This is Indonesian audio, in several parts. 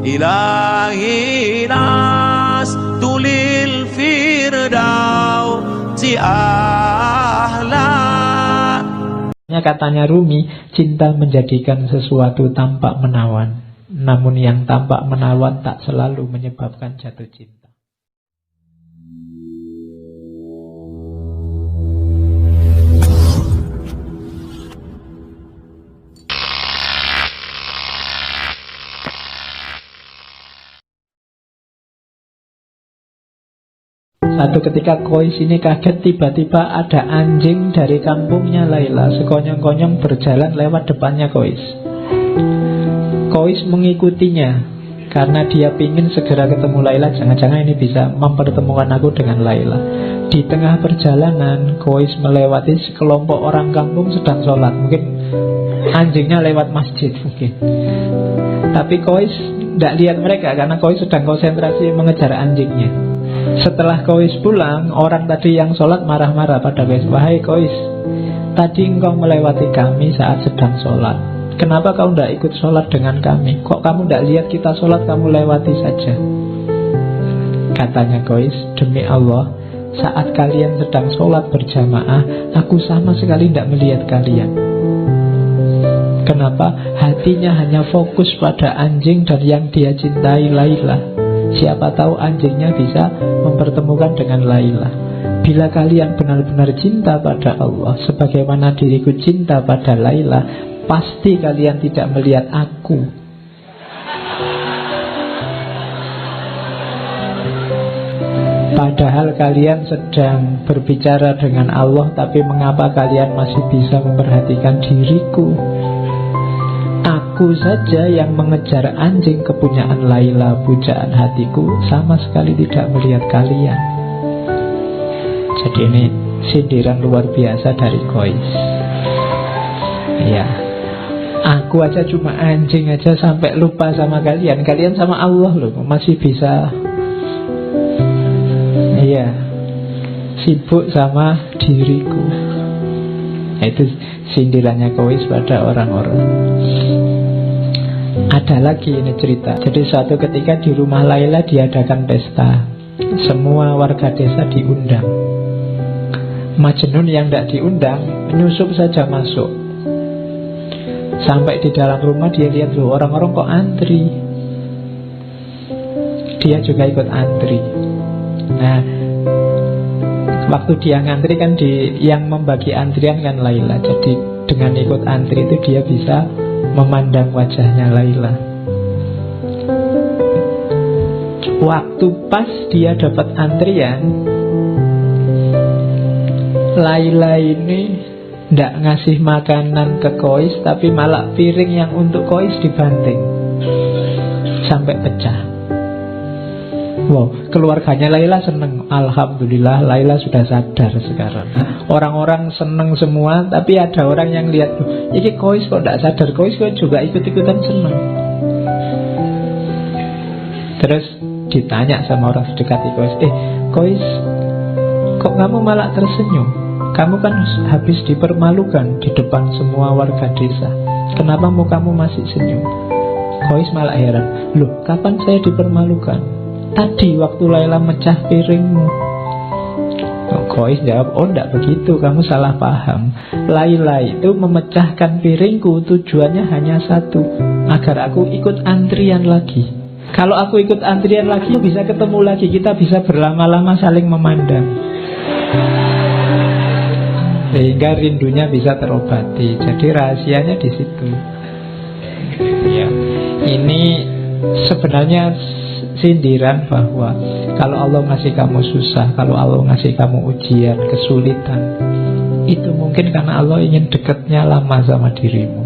ilahi nas tulil firdausi ahla. Katanya Rumi, cinta menjadikan sesuatu tampak menawan. Namun yang tampak menawan tak selalu menyebabkan jatuh cinta. Satu ketika Kois ini kaget, tiba-tiba ada anjing dari kampungnya Laila sekonyong-konyong berjalan lewat depannya Kois. Kois mengikutinya karena dia ingin segera ketemu Laila. Jangan-jangan ini bisa mempertemukan aku dengan Laila. Di tengah perjalanan Kois melewati sekelompok orang kampung sedang sholat. Mungkin anjingnya lewat masjid mungkin. Tapi Kois tidak lihat mereka karena Kois sedang konsentrasi mengejar anjingnya. Setelah Kois pulang, orang tadi yang sholat marah-marah pada Kois. Wahai Kois, tadi engkau melewati kami saat sedang sholat. Kenapa kau tidak ikut sholat dengan kami? Kok kamu tidak lihat kita sholat, kamu lewati saja? Katanya Kois, demi Allah, saat kalian sedang sholat berjamaah, aku sama sekali tidak melihat kalian. Kenapa? Hatinya hanya fokus pada anjing dan yang dia cintai, Laila. Siapa tahu anjingnya bisa mempertemukan dengan Laila. Bila kalian benar-benar cinta pada Allah sebagaimana diriku cinta pada Laila, pasti kalian tidak melihat aku. Padahal kalian sedang berbicara dengan Allah, tapi mengapa kalian masih bisa memperhatikan diriku? Aku saja yang mengejar anjing kepunyaan Laila, pujaan hatiku, sama sekali tidak melihat kalian. Jadi ini sindiran luar biasa dari Kois. Ya, aku aja cuma anjing aja sampai lupa sama kalian. Kalian sama Allah loh, masih bisa. Iya, sibuk sama diriku. Itu sindirannya Kois pada orang-orang. Ada lagi ini cerita. Jadi suatu ketika di rumah Laila diadakan pesta. Semua warga desa diundang. Majnun yang tidak diundang menyusup saja masuk. Sampai di dalam rumah dia lihat loh, orang-orang kok antri. Dia juga ikut antri. Nah, waktu dia ngantri kan yang membagi antrian kan Laila. Jadi dengan ikut antri itu dia bisa memandang wajahnya Laila. Waktu pas dia dapat antrian, Laila ini tidak ngasih makanan ke Kois, tapi malah piring yang untuk Kois dibanting sampai pecah. Wow, keluarganya Laila seneng. Alhamdulillah Laila sudah sadar sekarang. Orang-orang seneng semua, tapi ada orang yang lihat, ini Kois kok tidak sadar. Kois kok juga ikut-ikutan seneng. Terus ditanya sama orang sedekati Kois, Kois, kok kamu malah tersenyum? Kamu kan habis dipermalukan di depan semua warga desa. Kenapa mukamu masih senyum? Kois malah heran, loh kapan saya dipermalukan? Tadi waktu Laila mecah piringmu. Kois jawab, oh enggak begitu, kamu salah paham. Laila itu memecahkan piringku tujuannya hanya satu, agar aku ikut antrian lagi. Kalau aku ikut antrian lagi, bisa ketemu lagi, kita bisa berlama-lama saling memandang, sehingga rindunya bisa terobati. Jadi rahasianya di situ. Ya, ini sebenarnya sindiran bahwa kalau Allah ngasih kamu susah, kalau Allah ngasih kamu ujian, kesulitan, itu mungkin karena Allah ingin dekatnya lama sama dirimu.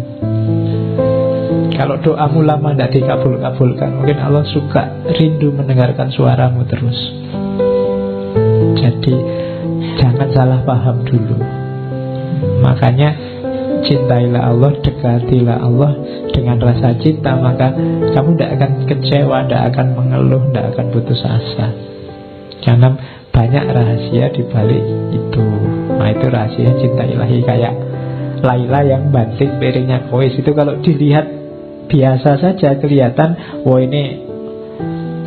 Kalau doamu lama tidak dikabul-kabulkan, mungkin Allah suka rindu mendengarkan suaramu terus. Jadi jangan salah paham dulu. Makanya cintailah Allah, dekatilah Allah dengan rasa cinta, maka kamu tidak akan kecewa, tidak akan mengeluh, tidak akan putus asa. Karena banyak rahasia di balik itu. Nah itu rahasia cinta ilahi. Kayak Laila yang banting piringnya Kois itu kalau dilihat biasa saja kelihatan, wah ini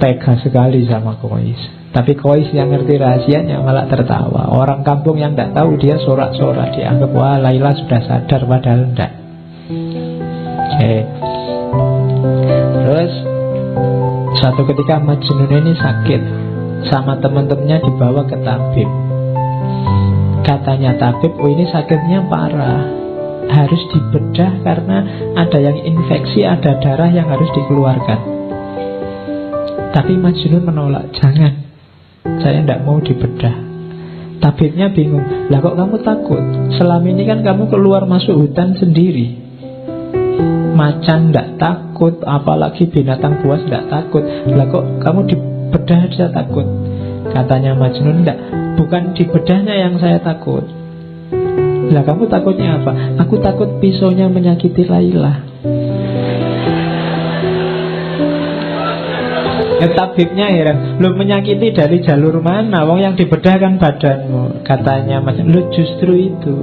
tega sekali sama Kois. Tapi Kois yang ngerti rahasianya malah tertawa. Orang kampung yang tidak tahu dia sorak-sorak, dianggap wah Laila sudah sadar, padahal tidak. Oke. Terus suatu ketika Majnun ini sakit, sama teman-temannya dibawa ke tabib. Katanya tabib, oh ini sakitnya parah, harus dibedah karena ada yang infeksi, ada darah yang harus dikeluarkan. Tapi Majnun menolak, jangan, saya tidak mau dibedah. Tabibnya bingung, lah kok kamu takut? Selama ini kan kamu keluar masuk hutan sendiri. Macan tidak takut, apalagi binatang buas tidak takut. Lah kok kamu dibedah aja takut? Katanya Majnun, enggak, bukan dibedahnya yang saya takut. Lah kamu takutnya apa? Aku takut pisaunya menyakiti Laila. Tabibnya heran, lu menyakiti dari jalur mana? Wong yang dibedah kan badanmu. Katanya Majnun, lu justru itu,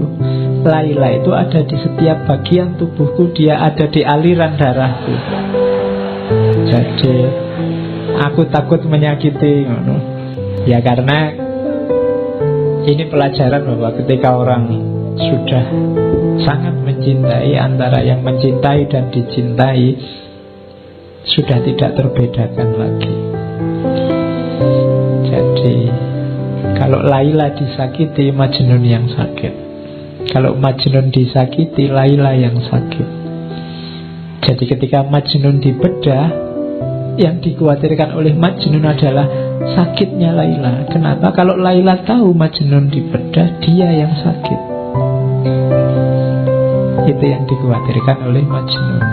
Laila itu ada di setiap bagian tubuhku, dia ada di aliran darahku. Jadi aku takut menyakiti. Ya karena ini pelajaran bahwa ketika orang sudah sangat mencintai, antara yang mencintai dan dicintai sudah tidak terbedakan lagi. Jadi kalau Laila disakiti, Majnun yang sakit. Kalau Majnun disakiti, Laila yang sakit. Jadi ketika Majnun dibedah, yang dikhawatirkan oleh Majnun adalah sakitnya Laila. Kenapa? Kalau Laila tahu Majnun dibedah, dia yang sakit. Itu yang dikhawatirkan oleh Majnun.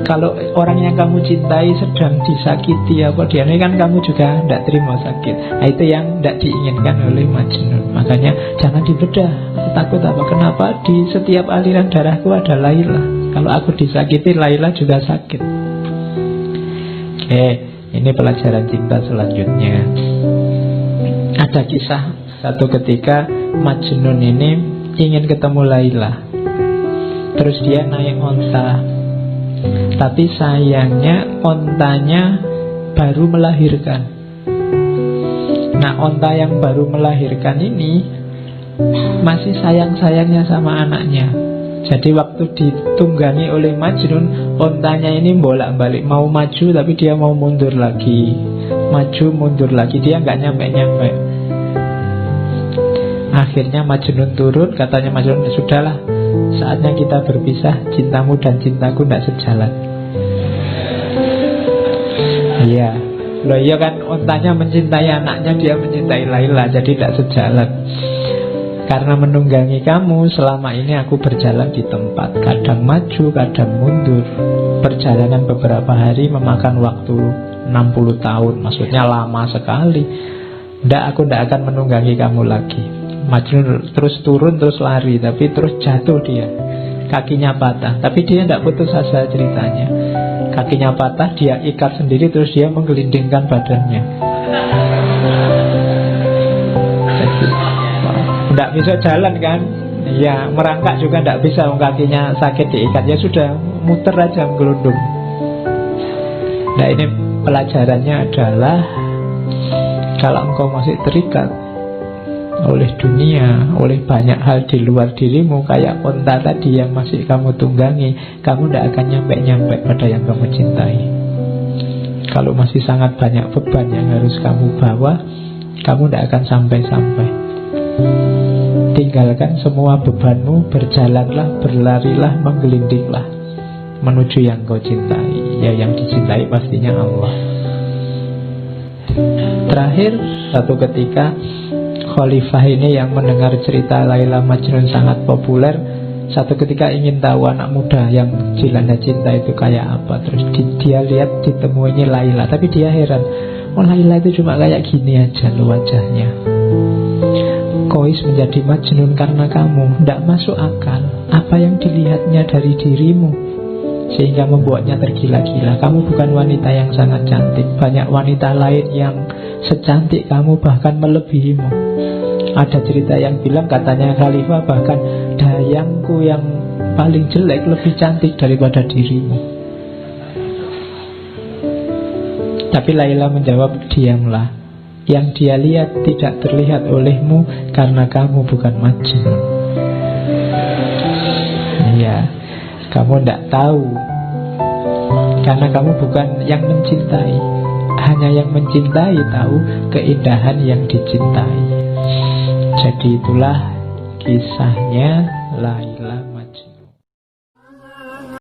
Kalau orang yang kamu cintai sedang disakiti apa dia ini kan kamu juga tidak terima sakit. Nah, itu yang tidak diinginkan oleh Majnun. Makanya jangan dibedah. Aku takut apa? Kenapa? Di setiap aliran darahku ada Laila. Kalau aku disakiti, Laila juga sakit. Oke, ini pelajaran cinta selanjutnya. Ada kisah satu ketika Majnun ini ingin ketemu Laila. Terus dia naik onta. Tapi sayangnya ontanya baru melahirkan. Nah, onta yang baru melahirkan ini masih sayang-sayangnya sama anaknya. Jadi waktu ditunggangi oleh Majnun, ontanya ini bolak-balik, mau maju tapi dia mau mundur lagi, maju mundur lagi, dia nggak nyampe-nyampe. Akhirnya Majnun turun, katanya Majnun, sudahlah, saatnya kita berpisah, cintamu dan cintaku tidak sejalan. Iya, loh iya kan, ontanya mencintai anaknya, dia mencintai Laila, jadi tidak sejalan. Karena menunggangi kamu, selama ini aku berjalan di tempat, kadang maju, kadang mundur. Perjalanan beberapa hari memakan waktu 60 tahun, maksudnya lama sekali. Aku tidak akan menunggangi kamu lagi. Majnun terus turun, terus lari, tapi terus jatuh dia. Kakinya patah, tapi dia tidak putus asa ceritanya. Kakinya patah, dia ikat sendiri, terus dia menggelindingkan badannya. Jadi tidak bisa jalan kan? Ya merangkak juga tidak bisa, kakinya sakit diikat. Ya sudah, muter aja menggelundung. Nah ini pelajarannya adalah kalau engkau masih terikat oleh dunia, oleh banyak hal di luar dirimu, kayak onta tadi yang masih kamu tunggangi, kamu tidak akan nyampe-nyampe pada yang kamu cintai. Kalau masih sangat banyak beban yang harus kamu bawa, kamu tidak akan sampai-sampai. Tinggalkan semua bebanmu, berjalanlah, berlarilah, menggelindinglah menuju yang kau cintai. Ya yang dicintai pastinya Allah. Terakhir, satu ketika Khalifah ini yang mendengar cerita Laila Majnun sangat populer, satu ketika ingin tahu anak muda yang dilanda cinta itu kayak apa. Terus dia lihat ditemuinya Laila, tapi dia heran, oh Laila itu cuma kayak gini aja loh wajahnya. Kois menjadi Majnun karena kamu, tidak masuk akal apa yang dilihatnya dari dirimu sehingga membuatnya tergila-gila. Kamu bukan wanita yang sangat cantik, banyak wanita lain yang secantik kamu, bahkan melebihimu. Ada cerita yang bilang, katanya Khalifah, bahkan dayangku yang paling jelek lebih cantik daripada dirimu. Tapi Laila menjawab, diamlah. Yang dia lihat tidak terlihat olehmu karena kamu bukan Majnun. Iya, kamu tidak tahu karena kamu bukan yang mencintai. Hanya yang mencintai tahu keindahan yang dicintai. Jadi itulah kisahnya Laila.